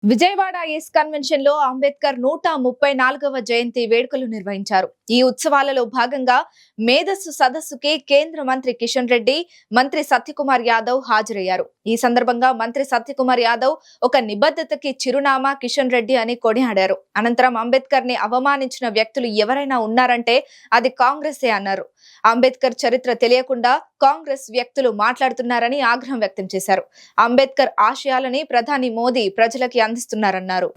Vijayawada east convention లో అంబేద్కర్ 134వ జయంతి వేడుకలు నిర్వహించారు. ఈ ఉత్సవాలలో భాగంగా మేధస్సు సదస్సుకి కేంద్ర మంత్రి కిషన్ రెడ్డి, మంత్రి సత్యకుమార్ యాదవ్ హాజరయ్యారు. ఈ సందర్భంగా మంత్రి సత్యకుమార్ యాదవ్ ఒక నిబద్ధతకి చిరునామా కిషన్ రెడ్డి అని కొనియాడారు. అనంతరం అంబేద్కర్ ని అవమానించిన వ్యక్తులు ఎవరైనా ఉన్నారంటే అది కాంగ్రెసే అన్నారు. అంబేద్కర్ చరిత్ర తెలియకుండా కాంగ్రెస్ వ్యక్తులు మాట్లాడుతున్నారని ఆగ్రహం వ్యక్తం చేశారు. అంబేద్కర్ ఆశయాలని ప్రధాని మోదీ ప్రజలకి అందిస్తున్నారన్నారు.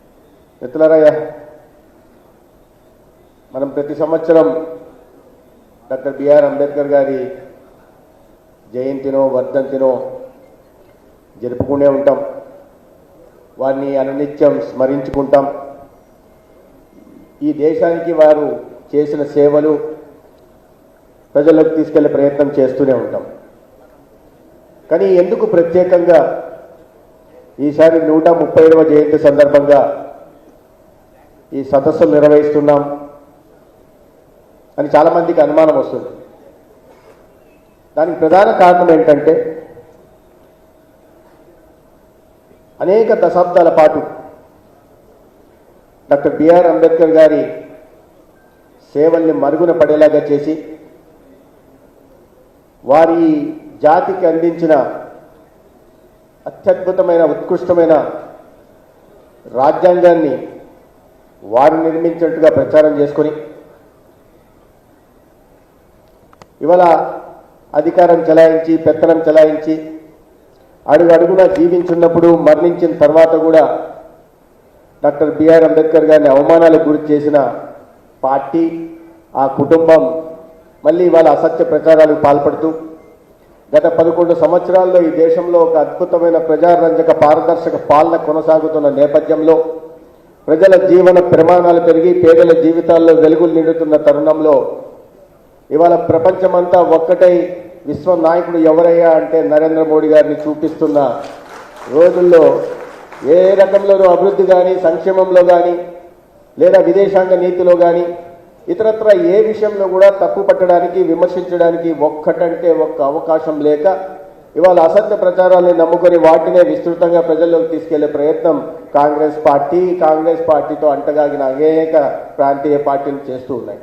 మనం ప్రతి సంవత్సరం డాక్టర్ బిఆర్ అంబేద్కర్ గారి జయంతినో వర్ధంతినో జరుపుకునే ఉంటాం. వారిని అనునిత్యం స్మరించుకుంటాం. ఈ దేశానికి వారు చేసిన సేవలు ప్రజలకు తీసుకెళ్లే ప్రయత్నం చేస్తూనే ఉంటాం. కానీ ఎందుకు ప్రత్యేకంగా ఈసారి 137వ జయంతి సందర్భంగా ఈ సదస్సులు నిర్వహిస్తున్నాం అని చాలామందికి అనుమానం వస్తుంది. దానికి ప్రధాన కారణం ఏంటంటే అనేక దశాబ్దాల పాటు డాక్టర్ బిఆర్ అంబేద్కర్ గారి సేవల్ని మరుగున పడేలాగా చేసి వారి జాతికి అందించిన అత్యద్భుతమైన ఉత్కృష్టమైన రాజ్యాంగాన్ని వారు నిర్మించినట్టుగా ప్రచారం చేసుకొని ఇవాళ అధికారం చెలాయించి పెత్తనం చెలాయించి అడుగడుగునా జీవించున్నప్పుడు మరణించిన తర్వాత కూడా డాక్టర్ బిఆర్ అంబేద్కర్ గారిని అవమానాలకు గురి చేసిన పార్టీ, ఆ కుటుంబం మళ్ళీ ఇవాళ అసత్య ప్రచారాలకు పాల్పడుతూ గత 11 సంవత్సరాల్లో ఈ దేశంలో ఒక అద్భుతమైన ప్రజారంజక పారదర్శక పాలన కొనసాగుతున్న నేపథ్యంలో ప్రజల జీవన ప్రమాణాలు పెరిగి పేదల జీవితాల్లో వెలుగులు నిండుతున్న తరుణంలో ఇవాళ ప్రపంచమంతా ఒక్కటై విశ్వ నాయకుడు ఎవరయ్యా అంటే నరేంద్ర మోడీ గారిని చూపిస్తున్న రోజుల్లో ఏ రకంలోనూ అభివృద్ధి కానీ సంక్షేమంలో కానీ లేదా విదేశాంగ నీతిలో కానీ ఇతరత్ర ఏ విషయంలో కూడా తప్పు పట్టడానికి విమర్శించడానికి ఒక్కటంటే ఒక్క అవకాశం లేక ఇవాళ అసత్య ప్రచారాన్ని నమ్ముకొని వాటినే విస్తృతంగా ప్రజల్లోకి తీసుకెళ్లే ప్రయత్నం కాంగ్రెస్ పార్టీతో అంటగాగిన అనేక ప్రాంతీయ పార్టీలు చేస్తూ ఉన్నాయి.